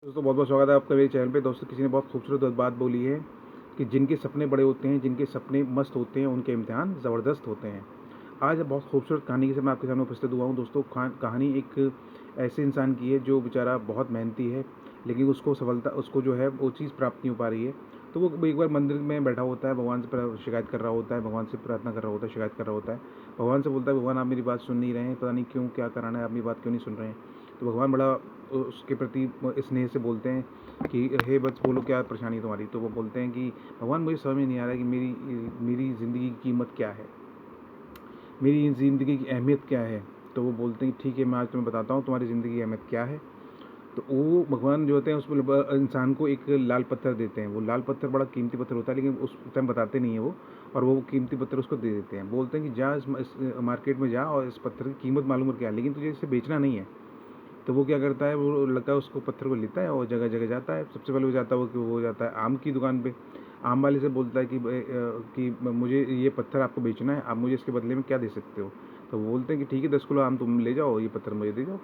दोस्तों बहुत बहुत स्वागत है आपका मेरे चैनल पे। दोस्तों किसी ने बहुत खूबसूरत बात बोली है कि जिनके सपने बड़े होते हैं, जिनके सपने मस्त होते हैं, उनके इम्तिहान ज़बरदस्त होते हैं। आज बहुत खूबसूरत कहानी के साथ मैं आपके सामने उपस्थित हुआ हूँ। दोस्तों कहानी एक ऐसे इंसान की है जो बेचारा बहुत मेहनती है, लेकिन उसको सफलता उसको जो है वो चीज़ प्राप्त नहीं हो पा रही है। तो वो एक बार मंदिर में बैठा होता है, भगवान से शिकायत कर रहा होता है, भगवान से प्रार्थना कर रहा होता है, शिकायत कर रहा होता है। भगवान से बोलता है, भगवान आप मेरी बात सुन नहीं रहे हैं, पता नहीं क्यों, क्या कराना है, आप मेरी बात क्यों नहीं सुन रहे हैं। तो भगवान बड़ा उसके प्रति स्नेह से बोलते हैं कि हे बस बोलो क्या परेशानी है तुम्हारी। तो वो बोलते हैं कि भगवान मुझे समझ में नहीं आ रहा है कि मेरी ज़िंदगी की कीमत क्या है, मेरी ज़िंदगी की अहमियत क्या है। तो वो बोलते हैं ठीक है, मैं आज तुम्हें बताता हूँ तुम्हारी ज़िंदगी की अहमियत क्या है। तो वो भगवान जो होते हैं उसमें इंसान को एक लाल पत्थर देते हैं। वो लाल पत्थर बड़ा कीमती पत्थर होता है, लेकिन उस टाइम बताते नहीं है वो, और वो कीमती पत्थर उसको दे देते हैं। बोलते हैं कि जा इस मार्केट में जा और इस पत्थर की कीमत मालूम करके आ, लेकिन तुझे इसे बेचना नहीं है। तो वो क्या करता है, वो लगता है उसको पत्थर को लेता है और जगह जगह जाता है। सबसे पहले वो जाता है वो जाता है आम की दुकान पे। आम वाले से बोलता है कि मुझे ये पत्थर आपको बेचना है, आप मुझे इसके बदले में क्या दे सकते हो। तो वो बोलते हैं कि ठीक है 10 किलो आम तुम ले जाओ, ये पत्थर मुझे दे जाओ।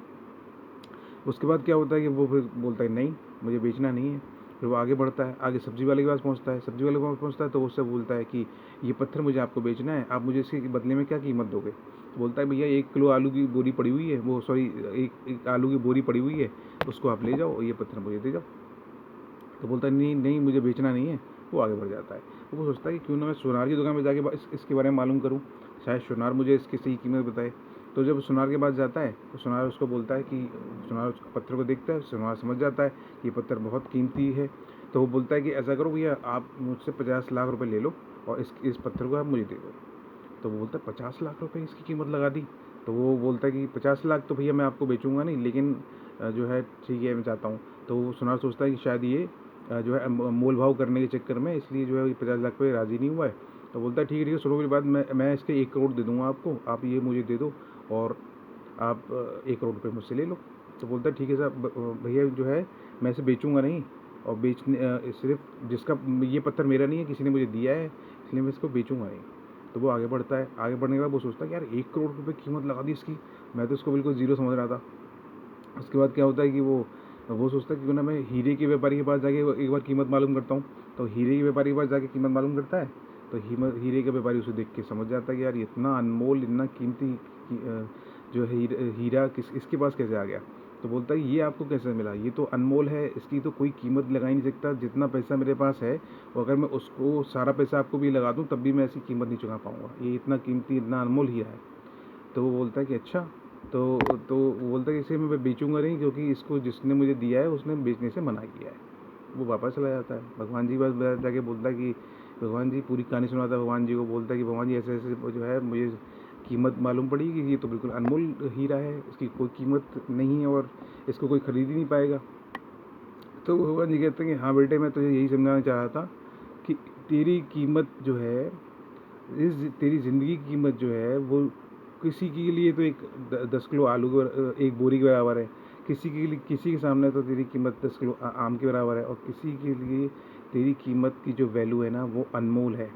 उसके बाद क्या होता है कि वो फिर बोलता है नहीं, मुझे बेचना नहीं है। फिर वो आगे बढ़ता है, आगे सब्जी वाले के पास पहुंचता है। सब्जी वाले के पास पहुंचता है तो वो उससे बोलता है कि ये पत्थर मुझे आपको बेचना है, आप मुझे इसके बदले में क्या कीमत दोगे। तो बोलता है भैया 1 किलो आलू की बोरी पड़ी हुई है, वो सॉरी एक आलू की बोरी पड़ी हुई है, उसको आप ले जाओ और ये पत्थर मुझे दे जाओ। तो बोलता है नहीं नहीं, मुझे बेचना नहीं है। वो आगे बढ़ जाता है। वो सोचता है कि क्यों ना मैं सोनार की दुकान में जाके इसके बारे में मालूम करूँ, शायद सोनार मुझे इसकी सही कीमत बताए। तो जब सोनार के पास जाता है तो सोनार उसको बोलता है कि सोनार उस पत्थर को देखता है, सोनार समझ जाता है कि ये पत्थर बहुत कीमती है। तो वो बोलता है कि ऐसा करो भैया, आप मुझसे 50 लाख रुपये ले लो और इस पत्थर को आप मुझे दे दो। तो वो बोलता है 50 लाख रुपये इसकी कीमत लगा दी। तो वो बोलता है कि 50 लाख तो भैया मैं आपको बेचूंगा नहीं, लेकिन जो है ठीक है मैं चाहता हूँ। तो वो सुनार सोचता है कि शायद ये जो है मोल भाव करने के चक्कर में इसलिए जो है 50 लाख पे राज़ी नहीं हुआ है। तो बोलता है ठीक है सुनो मेरी बात, मैं इसके 1 करोड़ दे दूँगा आपको, आप ये मुझे दे दो और आप 1 करोड़ रुपये मुझसे ले लो। तो बोलता है ठीक है साहब, भैया जो है मैं इसे बेचूंगा नहीं, और सिर्फ जिसका ये पत्थर मेरा नहीं है, किसी ने मुझे दिया है, इसलिए मैं इसको बेचूंगा नहीं। तो वो आगे बढ़ता है। आगे बढ़ने के बाद वो सोचता है कि यार 1 करोड़ रुपये कीमत लगा दी इसकी, मैं तो इसको बिल्कुल ज़ीरो समझ रहा था। उसके बाद क्या होता है कि वो सोचता है कि क्यों ना मैं हीरे के व्यापारी के पास जाके एक बार कीमत मालूम करता हूँ। तो हीरे के व्यापारी के पास जाके कीमत मालूम करता है। तो हीरे का व्यापारी उसे देख के समझ जाता है कि यार इतना अनमोल, इतना कीमती जो है हीरा इसके पास कैसे आ गया। तो बोलता है ये आपको कैसे मिला, ये तो अनमोल है, इसकी तो कोई कीमत लगा ही नहीं सकता। जितना पैसा मेरे पास है, और अगर मैं उसको सारा पैसा आपको भी लगा दूँ तब भी मैं ऐसी कीमत नहीं चुका पाऊँगा, ये इतना कीमती, इतना अनमोल हीरा है। तो वो बोलता है कि अच्छा। तो वो बोलता है कि इसे मैं बेचूंगा नहीं, क्योंकि इसको जिसने मुझे दिया है उसने बेचने से मना किया है। वो वापस चला जाता है। भगवान जी के पास जाके बोलता है कि भगवान जी, पूरी कहानी सुनाता है भगवान जी को। बोलता है कि भगवान जी ऐसे ऐसे जो है मुझे कीमत मालूम पड़ी कि ये तो बिल्कुल अनमोल हीरा है, इसकी कोई कीमत नहीं है और इसको कोई ख़रीद ही नहीं पाएगा। तो भगवान जी कहते हैं कि हाँ बेटे, मैं तुझे यही समझाना चाह रहा था कि तेरी कीमत जो है, तेरी ज़िंदगी की कीमत जो है वो किसी के लिए तो एक 10 किलो आलू एक बोरी के बराबर है। किसी के सामने तो तेरी कीमत 10 किलो आम के बराबर है, और किसी के लिए तेरी कीमत की जो वैल्यू है ना वो अनमोल है।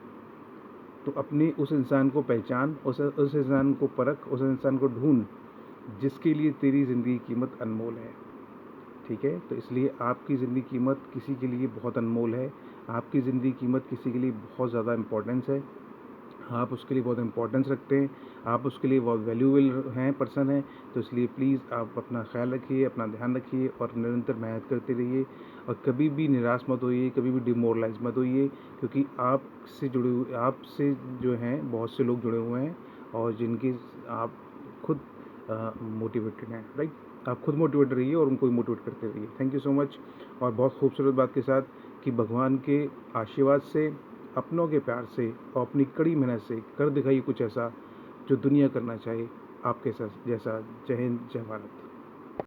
तो अपने उस इंसान को पहचान, उस इंसान को परख, उस इंसान को ढूंढ जिसके लिए तेरी ज़िंदगी की कीमत अनमोल है। ठीक है, तो इसलिए आपकी ज़िंदगी की कीमत किसी के लिए बहुत अनमोल है। आपकी ज़िंदगी की कीमत किसी के लिए बहुत ज़्यादा इम्पोर्टेंस है। आप उसके लिए बहुत इम्पोर्टेंस रखते हैं, आप उसके लिए बहुत वैल्यूबल हैं, पर्सन हैं। तो इसलिए प्लीज़ आप अपना ख्याल रखिए, अपना ध्यान रखिए और निरंतर मेहनत करते रहिए। और कभी भी निराश मत होइए, कभी भी डिमोरलाइज मत होइए, क्योंकि आपसे जो हैं बहुत से लोग जुड़े हुए हैं, और जिनकी आप खुद मोटिवेटेड हैं, राइट। आप खुद मोटिवेट रहिए और उनको मोटिवेट करते रहिए। Thank you so much. और बहुत खूबसूरत बात के साथ कि भगवान के आशीर्वाद से, अपनों के प्यार से और अपनी कड़ी मेहनत से कर दिखाइए कुछ ऐसा जो दुनिया करना चाहे आपके साथ जैसा। जय हिंद, जय भारत।